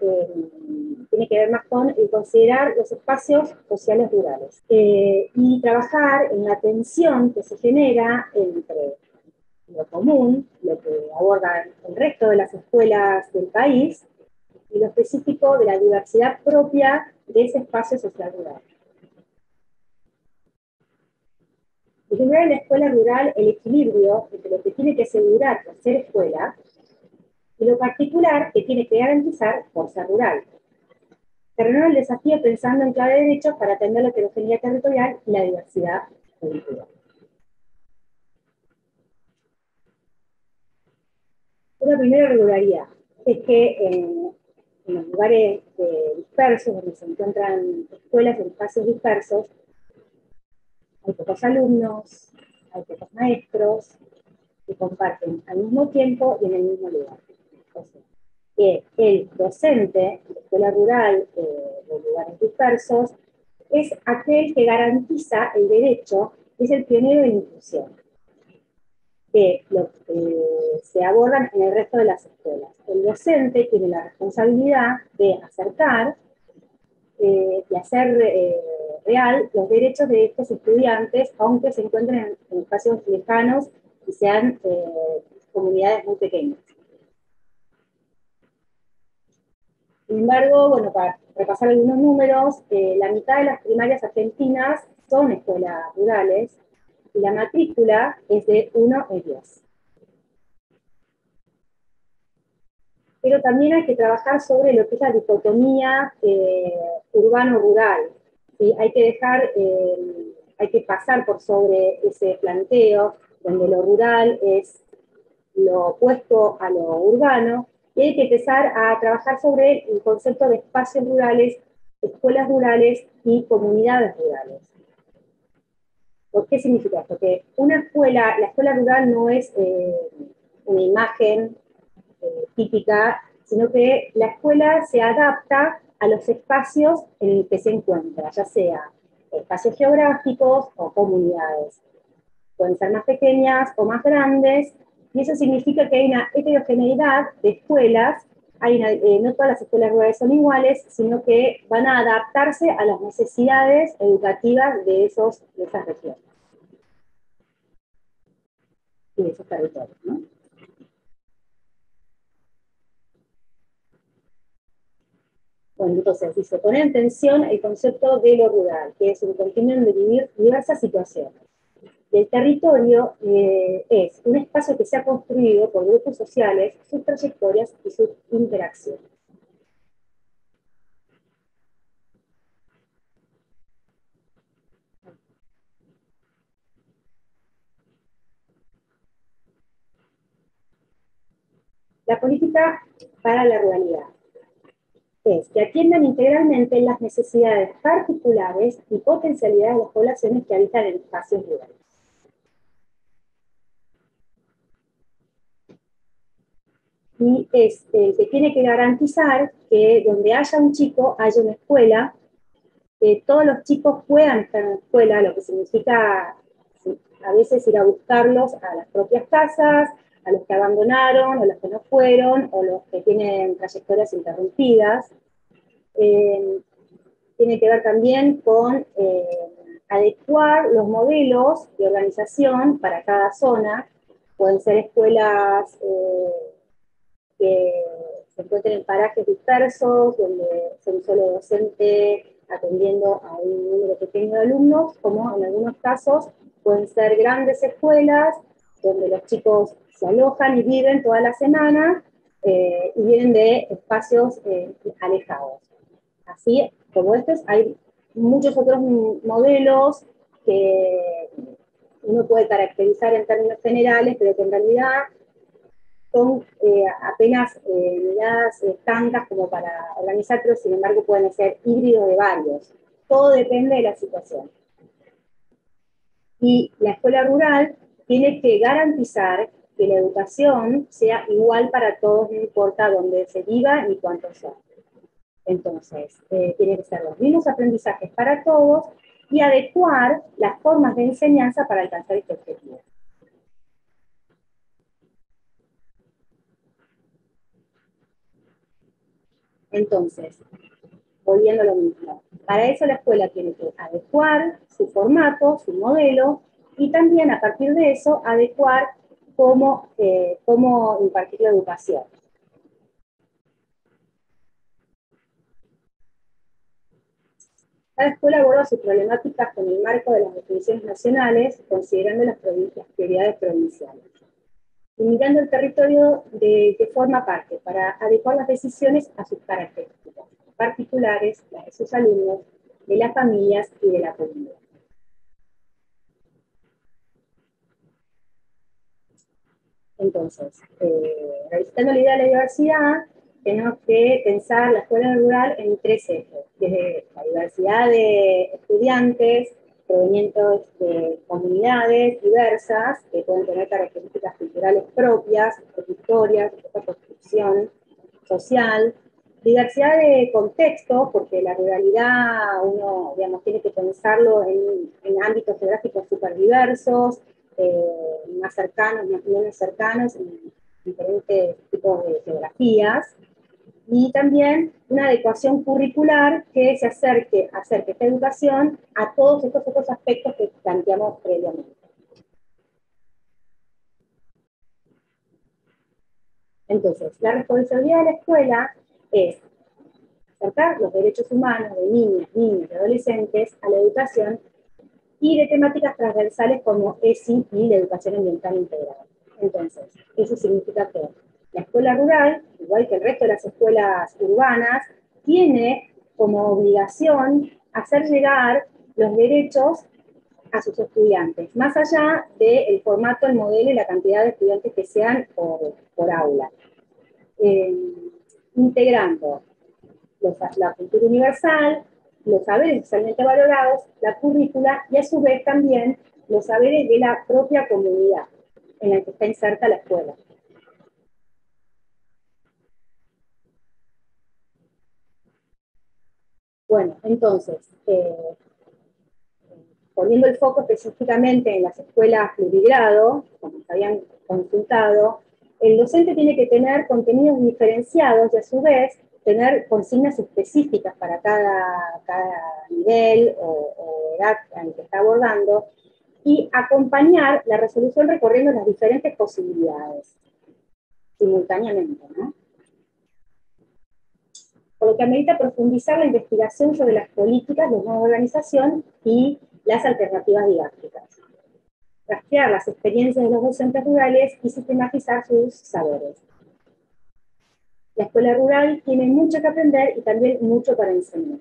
tiene que ver más con considerar los espacios sociales rurales y trabajar en la tensión que se genera entre lo común, lo que aborda el resto de las escuelas del país, y lo específico de la diversidad propia de ese espacio social rural. Equilibrar en la escuela rural el equilibrio entre lo que tiene que asegurar por ser escuela y lo particular que tiene que garantizar por ser rural. Terminó el desafío pensando en clave de derechos para atender la heterogeneidad territorial y la diversidad cultural. Una primera regularidad es que en los lugares dispersos, donde se encuentran escuelas en espacios dispersos, hay pocos alumnos, hay pocos maestros que comparten al mismo tiempo y en el mismo lugar. O sea, que el docente de escuela rural de lugares dispersos es aquel que garantiza el derecho, es el pionero de la inclusión, que lo que se abordan en el resto de las escuelas. El docente tiene la responsabilidad de acercar y hacer real los derechos de estos estudiantes, aunque se encuentren en espacios lejanos y sean comunidades muy pequeñas. Sin embargo, bueno, para repasar algunos números, la mitad de las primarias argentinas son escuelas rurales y la matrícula es de 1 en 10. Pero también hay que trabajar sobre lo que es la dicotomía urbano-rural. ¿Sí? Hay que pasar por sobre ese planteo, donde lo rural es lo opuesto a lo urbano, y hay que empezar a trabajar sobre el concepto de espacios rurales, escuelas rurales y comunidades rurales. ¿Por qué significa esto? Que la escuela rural no es una imagen típica, sino que la escuela se adapta a los espacios en los que se encuentra, ya sea espacios geográficos o comunidades. Pueden ser más pequeñas o más grandes, y eso significa que hay una heterogeneidad de escuelas. No todas las escuelas rurales son iguales, sino que van a adaptarse a las necesidades educativas de esas regiones y de esos territorios, ¿no? Bueno, entonces dice, poner en tensión el concepto de lo rural, que es un continuum de vivir diversas situaciones. El territorio es un espacio que se ha construido por grupos sociales, sus trayectorias y sus interacciones. La política para la ruralidad es que atiendan integralmente las necesidades particulares y potencialidades de las poblaciones que habitan en espacios rurales. Y es el que tiene que garantizar que donde haya un chico, haya una escuela, que todos los chicos puedan estar en la escuela, lo que significa a veces ir a buscarlos a las propias casas, a los que abandonaron, o los que no fueron, o los que tienen trayectorias interrumpidas. Tiene que ver también con adecuar los modelos de organización para cada zona. Pueden ser escuelas que se encuentren en parajes dispersos, donde sea un solo docente atendiendo a un número pequeño de alumnos, como en algunos casos pueden ser grandes escuelas, donde los chicos se alojan y viven toda la semana, y vienen de espacios alejados. Así como estos, hay muchos otros modelos que uno puede caracterizar en términos generales, pero que en realidad son apenas miradas tantas como para organizar, pero sin embargo pueden ser híbridos de varios. Todo depende de la situación. Y la escuela rural tiene que garantizar que la educación sea igual para todos, no importa dónde se viva ni cuánto sea. Entonces, tiene que ser los mismos aprendizajes para todos y adecuar las formas de enseñanza para alcanzar este objetivo. Entonces, volviendo a lo mismo, para eso la escuela tiene que adecuar su formato, su modelo, y también a partir de eso adecuar cómo impartir la educación. Cada escuela aborda sus problemáticas con el marco de las definiciones nacionales, considerando las prioridades provinciales. Y mirando el territorio de que forma parte, para adecuar las decisiones a sus características particulares, las de sus alumnos, de las familias y de la comunidad. Entonces, revisando la idea de la diversidad, tenemos que pensar la escuela rural en tres ejes, desde la diversidad de estudiantes provenientes de comunidades diversas, que pueden tener características culturales propias, historias, construcción social, diversidad de contexto, porque la ruralidad uno, digamos, tiene que pensarlo en ámbitos geográficos súper diversos, más cercanos, más menos cercanos, en diferentes tipos de geografías, y también una adecuación curricular que se acerque esta educación a todos estos otros aspectos que planteamos previamente. Entonces, la responsabilidad de la escuela es acercar los derechos humanos de niñas, niños y adolescentes a la educación y de temáticas transversales como ESI y la educación ambiental integrada. Entonces, eso significa que la escuela rural, igual que el resto de las escuelas urbanas, tiene como obligación hacer llegar los derechos a sus estudiantes, más allá del formato, el modelo y la cantidad de estudiantes que sean por aula. Integrando la cultura universal, los saberes socialmente valorados, la currícula y a su vez también los saberes de la propia comunidad en la que está inserta la escuela. Bueno, entonces, poniendo el foco específicamente en las escuelas plurigrado, como se habían consultado, el docente tiene que tener contenidos diferenciados y a su vez tener consignas específicas para cada nivel o edad en que está abordando, y acompañar la resolución recorriendo las diferentes posibilidades simultáneamente, ¿no? Por lo que amerita profundizar la investigación sobre las políticas, los modos de organización y las alternativas didácticas. Rastrear las experiencias de los docentes rurales y sistematizar sus saberes. La escuela rural tiene mucho que aprender y también mucho para enseñar.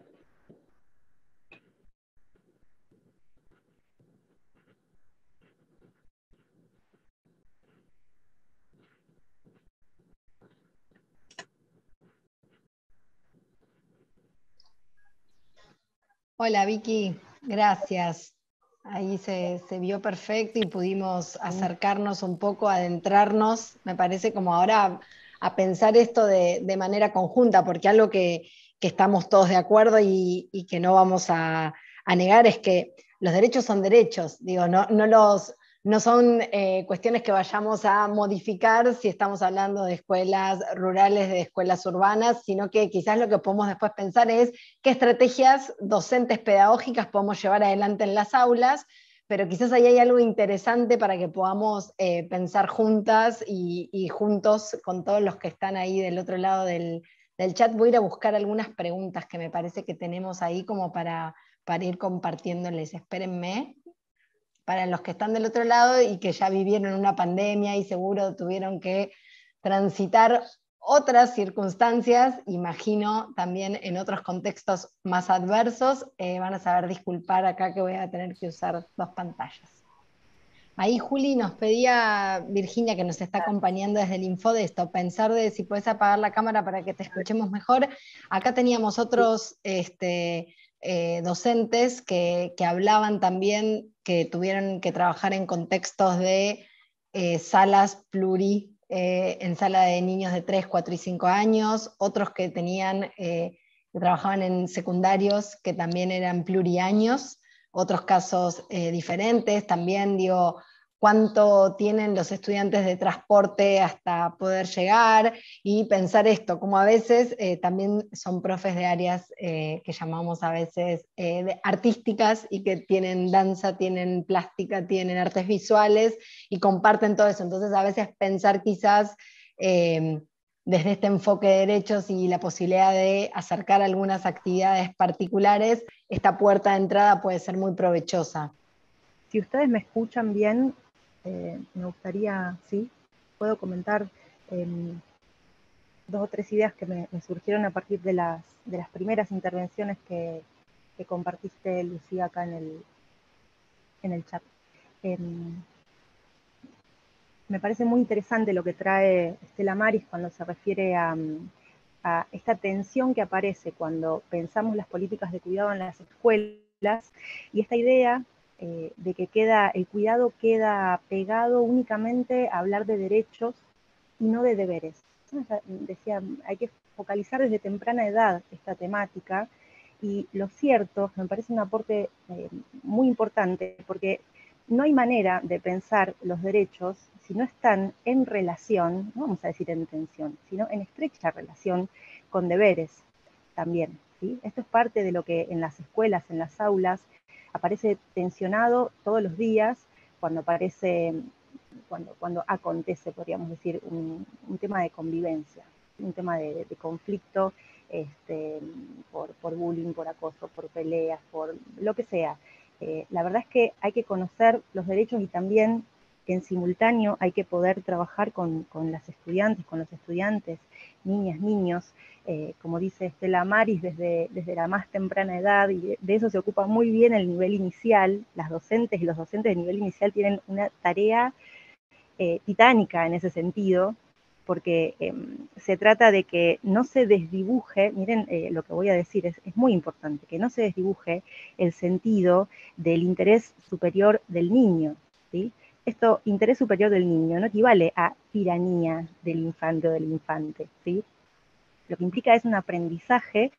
Hola Vicky, gracias. Ahí se vio perfecto y pudimos acercarnos un poco, adentrarnos, me parece como ahora a pensar esto de manera conjunta, porque algo que estamos todos de acuerdo y que no vamos a negar es que los derechos son derechos, digo, no son cuestiones que vayamos a modificar si estamos hablando de escuelas rurales, de escuelas urbanas, sino que quizás lo que podemos después pensar es qué estrategias docentes pedagógicas podemos llevar adelante en las aulas, pero quizás ahí hay algo interesante para que podamos pensar juntas y juntos con todos los que están ahí del otro lado del chat. Voy a ir a buscar algunas preguntas que me parece que tenemos ahí como para ir compartiéndoles. Espérenme. Para los que están del otro lado y que ya vivieron una pandemia y seguro tuvieron que transitar otras circunstancias, imagino también en otros contextos más adversos, van a saber disculpar acá que voy a tener que usar dos pantallas. Ahí Juli nos pedía, Virginia, que nos está acompañando desde el Infodesto, pensar de si puedes apagar la cámara para que te escuchemos mejor. Acá teníamos otros docentes que hablaban también que tuvieron que trabajar en contextos de salas en sala de niños de 3, 4 y 5 años, otros que que trabajaban en secundarios que también eran pluriaños, otros casos diferentes, también digo, cuánto tienen los estudiantes de transporte hasta poder llegar, y pensar esto, como a veces también son profes de áreas que llamamos a veces artísticas, y que tienen danza, tienen plástica, tienen artes visuales, y comparten todo eso. Entonces a veces pensar quizás desde este enfoque de derechos y la posibilidad de acercar algunas actividades particulares, esta puerta de entrada puede ser muy provechosa. Si ustedes me escuchan bien, me gustaría, sí, puedo comentar 2 o 3 ideas que me surgieron a partir de las primeras intervenciones que compartiste, Lucía, acá en el chat. Me parece muy interesante lo que trae Estela Maris cuando se refiere a esta tensión que aparece cuando pensamos las políticas de cuidado en las escuelas, y esta idea de que el cuidado queda pegado únicamente a hablar de derechos y no de deberes. Decía, hay que focalizar desde temprana edad esta temática, y lo cierto, me parece un aporte muy importante, porque no hay manera de pensar los derechos si no están en relación, no vamos a decir en tensión, sino en estrecha relación con deberes también, ¿sí? Esto es parte de lo que en las escuelas, en las aulas, aparece tensionado todos los días, cuando acontece, podríamos decir, un tema de convivencia, un tema de conflicto, por bullying, por acoso, por peleas, por lo que sea. La verdad es que hay que conocer los derechos, y también en simultáneo hay que poder trabajar con las estudiantes, con los estudiantes, niñas, niños, como dice Estela Maris, desde la más temprana edad, y de eso se ocupa muy bien el nivel inicial. Las docentes y los docentes de nivel inicial tienen una tarea titánica en ese sentido, porque se trata de que no se desdibuje, miren lo que voy a decir, es muy importante, que no se desdibuje el sentido del interés superior del niño, ¿sí? Esto, interés superior del niño, no equivale a tiranía del infante o del infante, ¿sí? Lo que implica es un aprendizaje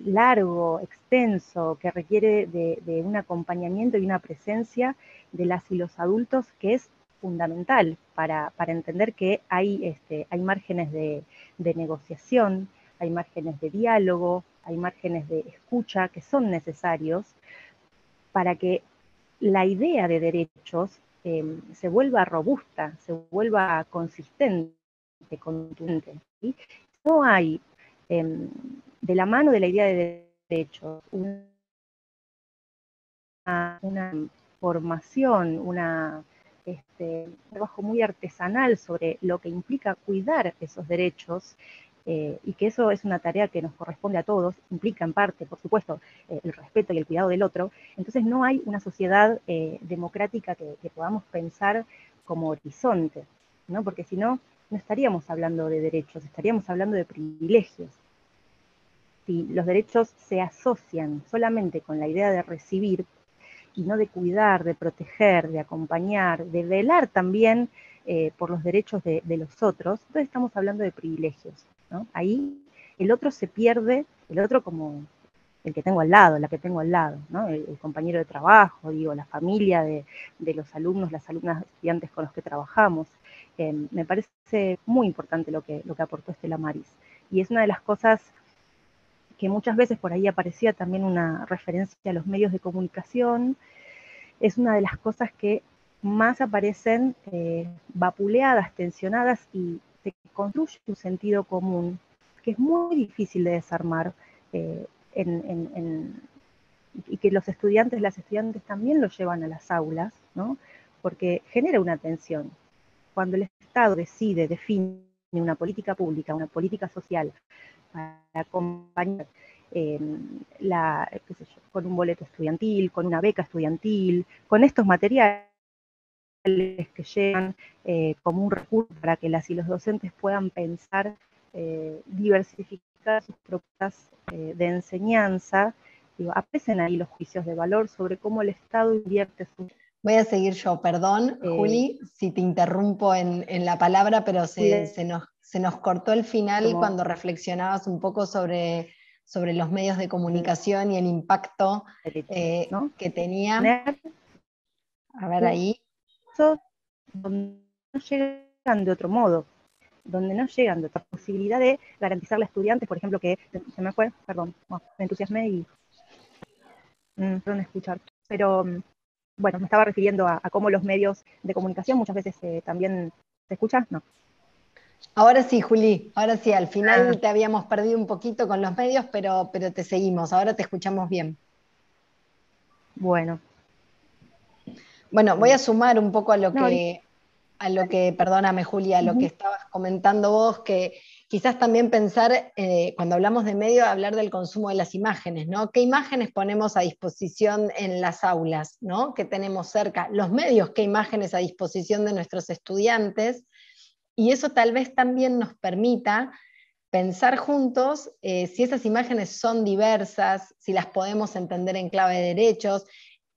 largo, extenso, que requiere de un acompañamiento y una presencia de las y los adultos, que es fundamental para entender que hay márgenes de negociación, hay márgenes de diálogo, hay márgenes de escucha que son necesarios para que la idea de derechos se vuelva robusta, se vuelva consistente, contundente, ¿sí? No hay, de la mano de la idea de derechos, una formación, un trabajo muy artesanal sobre lo que implica cuidar esos derechos, y que eso es una tarea que nos corresponde a todos, implica en parte, por supuesto, el respeto y el cuidado del otro. Entonces no hay una sociedad democrática que podamos pensar como horizonte, ¿no? Porque si no, no estaríamos hablando de derechos, estaríamos hablando de privilegios. Si los derechos se asocian solamente con la idea de recibir, y no de cuidar, de proteger, de acompañar, de velar también por los derechos de los otros, entonces estamos hablando de privilegios, ¿no? Ahí el otro se pierde, el otro como el que tengo al lado, la que tengo al lado, ¿no? El compañero de trabajo, digo, la familia de los alumnos, las alumnas, estudiantes con los que trabajamos. Me parece muy importante lo que aportó Estela Maris. Y es una de las cosas que muchas veces por ahí aparecía también una referencia a los medios de comunicación. Es una de las cosas que más aparecen vapuleadas, tensionadas, y se construye un sentido común que es muy difícil de desarmar, y que los estudiantes, las estudiantes también lo llevan a las aulas, ¿no? Porque genera una tensión. Cuando el Estado define una política pública, una política social, para acompañar con un boleto estudiantil, con una beca estudiantil, con estos materiales que llegan como un recurso para que las y los docentes puedan pensar diversificar modificar sus propuestas de enseñanza, digo, aparecen ahí los juicios de valor sobre cómo el Estado invierte su... Voy a seguir yo, perdón, Juli, si te interrumpo en la palabra, pero se nos cortó el final cuando reflexionabas un poco sobre los medios de comunicación y el impacto ¿no? que tenía. A ver ahí. Donde no llegan de otro modo, donde no llegan de otra posibilidad de garantizarle a estudiantes, por ejemplo, que se me fue, perdón, me entusiasmé y perdón escuchar, pero bueno, me estaba refiriendo a cómo los medios de comunicación muchas veces también, ¿se escucha? No. Ahora sí, Juli, ahora sí, al final te habíamos perdido un poquito con los medios, pero te seguimos, ahora te escuchamos bien. Bueno. Bueno, voy a sumar un poco a lo No, que, perdóname Julia, a lo que estabas comentando vos, que quizás también pensar, cuando hablamos de medio, hablar del consumo de las imágenes, ¿no? ¿Qué imágenes ponemos a disposición en las aulas, ¿no? ¿Qué tenemos cerca? Los medios, ¿qué imágenes a disposición de nuestros estudiantes? Y eso tal vez también nos permita pensar juntos si esas imágenes son diversas, si las podemos entender en clave de derechos,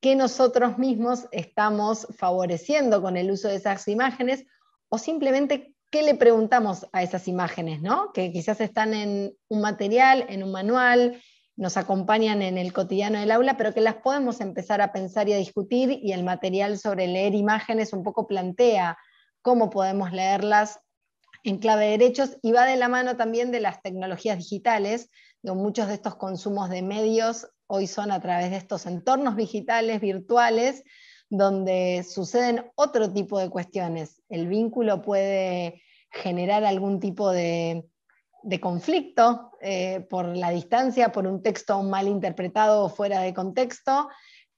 que nosotros mismos estamos favoreciendo con el uso de esas imágenes, o simplemente qué le preguntamos a esas imágenes, ¿no? Que quizás están en un material, en un manual, nos acompañan en el cotidiano del aula, pero que las podemos empezar a pensar y a discutir, y el material sobre leer imágenes un poco plantea cómo podemos leerlas en clave de derechos, y va de la mano también de las tecnologías digitales. Muchos de estos consumos de medios hoy son a través de estos entornos digitales, virtuales, donde suceden otro tipo de cuestiones. El vínculo puede generar algún tipo de conflicto por la distancia, por un texto mal interpretado o fuera de contexto,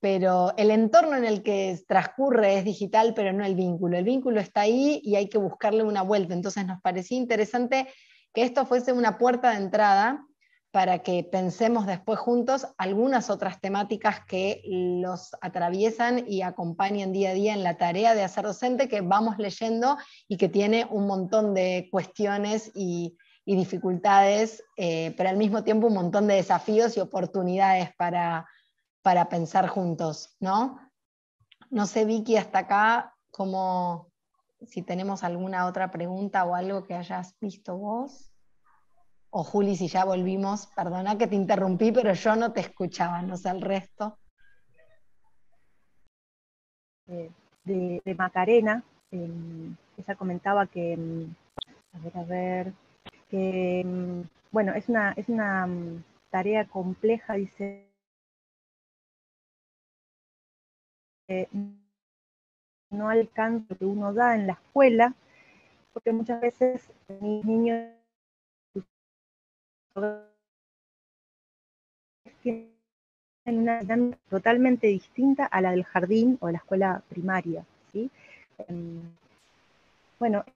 pero el entorno en el que transcurre es digital, pero no el vínculo. El vínculo está ahí y hay que buscarle una vuelta. Entonces nos parecía interesante que esto fuese una puerta de entrada para que pensemos después juntos algunas otras temáticas que los atraviesan y acompañan día a día en la tarea de hacer docente, que vamos leyendo y que tiene un montón de cuestiones y dificultades, pero al mismo tiempo un montón de desafíos y oportunidades para pensar juntos, ¿no? No sé, Vicky, hasta acá, si tenemos alguna otra pregunta o algo que hayas visto vos. O Juli, si ya volvimos, perdona que te interrumpí, pero yo no te escuchaba, no sé el resto. De Macarena, ella comentaba que, que, bueno, es una tarea compleja, dice, no alcanza lo que uno da en la escuela, porque muchas veces mis niños tienen una dinámica totalmente distinta a la del jardín o de la escuela primaria, ¿sí? Bueno,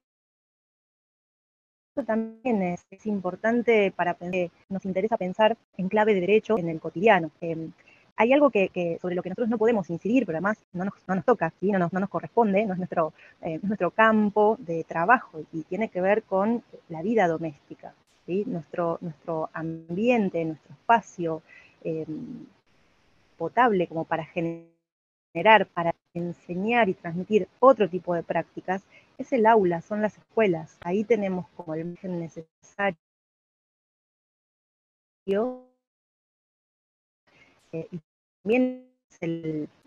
esto también es importante para pensar, nos interesa pensar en clave de derecho en el cotidiano. Hay algo sobre lo que nosotros no podemos incidir, pero además no nos toca, ¿sí? no nos corresponde, no es nuestro campo de trabajo, y tiene que ver con la vida doméstica, ¿sí? Nuestro ambiente, nuestro espacio potable como para generar, para enseñar y transmitir otro tipo de prácticas, es el aula, son las escuelas. Ahí tenemos como el margen necesario y también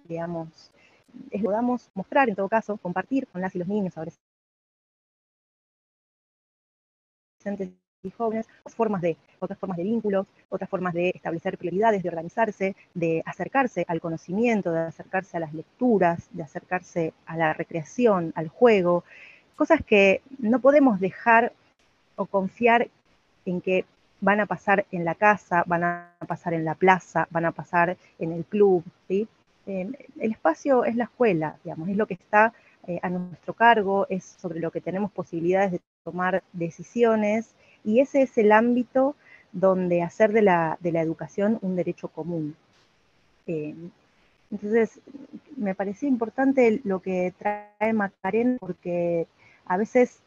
digamos, podamos mostrar, en todo caso, compartir con las y los niños, adolescentes y jóvenes, otras formas de vínculos, otras formas de establecer prioridades, de organizarse, de acercarse al conocimiento, de acercarse a las lecturas, de acercarse a la recreación, al juego, cosas que no podemos dejar o confiar en que van a pasar en la casa, van a pasar en la plaza, van a pasar en el club, ¿sí? El espacio es la escuela, digamos, es lo que está a nuestro cargo, es sobre lo que tenemos posibilidades de tomar decisiones, y ese es el ámbito donde hacer de la educación un derecho común. Entonces, me parecía importante lo que trae Macarena, porque a veces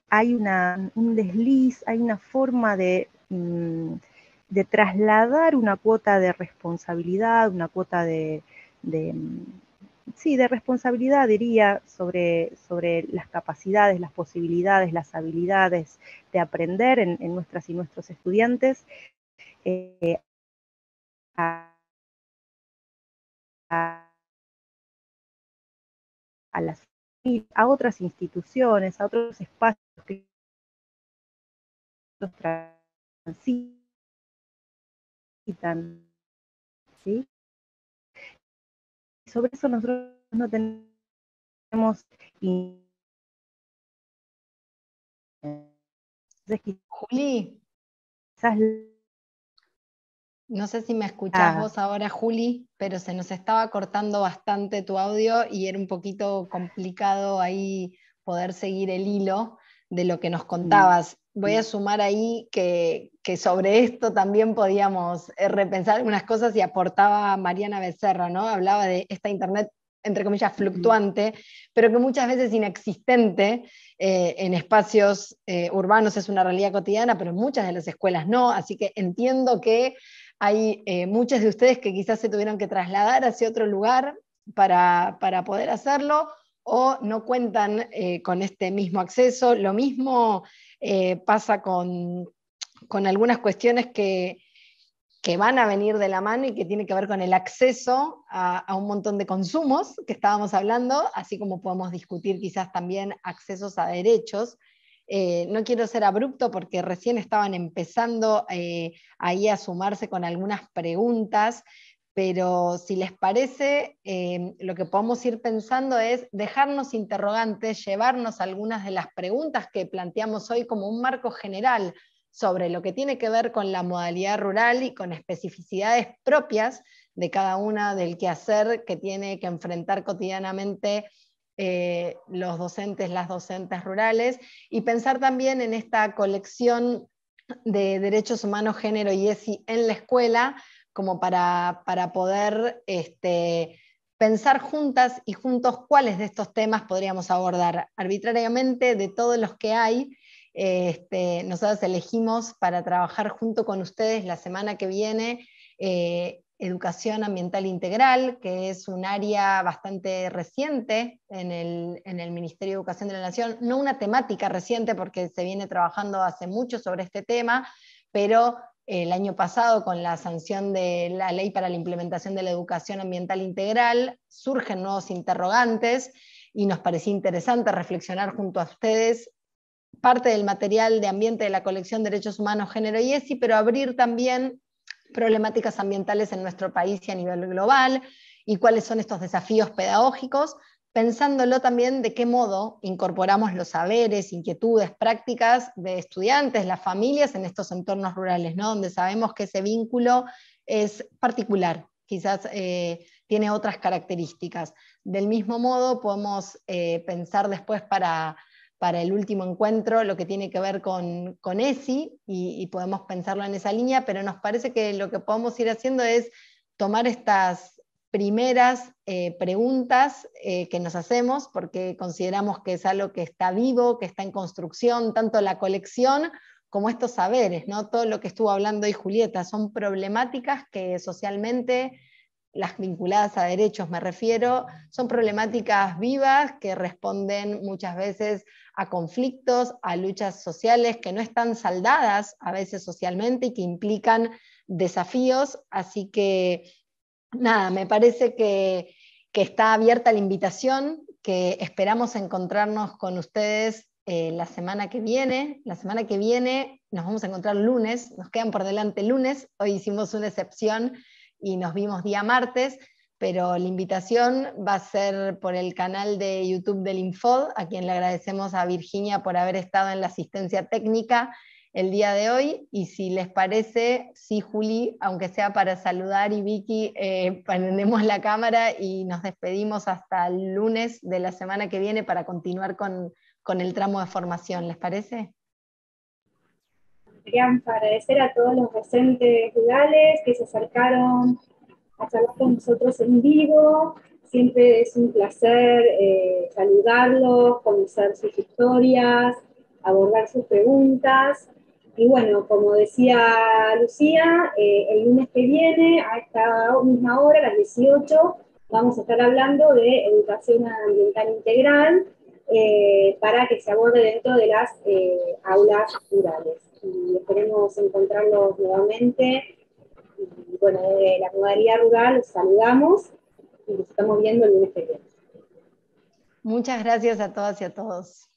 hay un desliz, hay una forma de de trasladar una cuota de responsabilidad, una cuota sí, de responsabilidad, diría, sobre las capacidades, las posibilidades, las habilidades de aprender en nuestras y nuestros estudiantes, a, a, a otras instituciones, a otros espacios que los transitan, ¿sí? Sobre eso nosotros no tenemos Juli, quizás no sé si me escuchás vos ahora, Juli, pero se nos estaba cortando bastante tu audio y era un poquito complicado ahí poder seguir el hilo de lo que nos contabas. Voy a sumar ahí que sobre esto también podíamos repensar algunas cosas y aportaba Mariana Becerra, ¿no? Hablaba de esta Internet, entre comillas, fluctuante, pero que muchas veces inexistente en espacios urbanos es una realidad cotidiana, pero en muchas de las escuelas no, así que entiendo que hay muchos de ustedes que quizás se tuvieron que trasladar hacia otro lugar para poder hacerlo o no cuentan con este mismo acceso. Lo mismo pasa con algunas cuestiones que van a venir de la mano y que tiene que ver con el acceso a un montón de consumos que estábamos hablando, así como podemos discutir quizás también accesos a derechos. No quiero ser abrupto porque recién estaban empezando ahí a sumarse con algunas preguntas, pero si les parece, lo que podemos ir pensando es dejarnos interrogantes, llevarnos algunas de las preguntas que planteamos hoy como un marco general sobre lo que tiene que ver con la modalidad rural y con especificidades propias de cada una del quehacer que tiene que enfrentar cotidianamente los docentes, las docentes rurales, y pensar también en esta colección de derechos humanos, género y ESI en la escuela, como para poder pensar juntas y juntos cuáles de estos temas podríamos abordar. Arbitrariamente, de todos los que hay, nosotros elegimos para trabajar junto con ustedes la semana que viene educación ambiental integral, que es un área bastante reciente en el Ministerio de Educación de la Nación, no una temática reciente porque se viene trabajando hace mucho sobre este tema, pero el año pasado con la sanción de la Ley para la Implementación de la Educación Ambiental Integral surgen nuevos interrogantes y nos parecía interesante reflexionar junto a ustedes parte del material de ambiente de la colección Derechos Humanos, Género y ESI, pero abrir también problemáticas ambientales en nuestro país y a nivel global, y cuáles son estos desafíos pedagógicos, pensándolo también de qué modo incorporamos los saberes, inquietudes, prácticas de estudiantes, las familias en estos entornos rurales, ¿no? Donde sabemos que ese vínculo es particular, quizás tiene otras características. Del mismo modo, podemos pensar después para el último encuentro lo que tiene que ver con ESI y podemos pensarlo en esa línea, pero nos parece que lo que podemos ir haciendo es tomar estas primeras preguntas que nos hacemos, porque consideramos que es algo que está vivo, que está en construcción, tanto la colección como estos saberes, ¿no? Todo lo que estuvo hablando hoy Julieta, son problemáticas que socialmente, las vinculadas a derechos me refiero, son problemáticas vivas que responden muchas veces a conflictos, a luchas sociales que no están saldadas a veces socialmente y que implican desafíos, así que nada, me parece que está abierta la invitación, que esperamos encontrarnos con ustedes la semana que viene. La semana que viene nos vamos a encontrar lunes, nos quedan por delante lunes, hoy hicimos una excepción y nos vimos día martes, pero la invitación va a ser por el canal de YouTube del Infod, a quien le agradecemos a Virginia por haber estado en la asistencia técnica el día de hoy, y si les parece, sí, Juli, aunque sea para saludar, y Vicky, prendemos la cámara y nos despedimos hasta el lunes de la semana que viene para continuar con el tramo de formación, ¿les parece? Querían agradecer a todos los docentes rurales que se acercaron a charlar con nosotros en vivo. Siempre es un placer saludarlos, conocer sus historias, abordar sus preguntas. Y bueno, como decía Lucía, el lunes que viene, a esta misma hora, a las 18, vamos a estar hablando de educación ambiental integral para que se aborde dentro de las aulas rurales. Y esperemos encontrarlos nuevamente. Y bueno, de la modalidad rural los saludamos y los estamos viendo el lunes que viene. Muchas gracias a todas y a todos.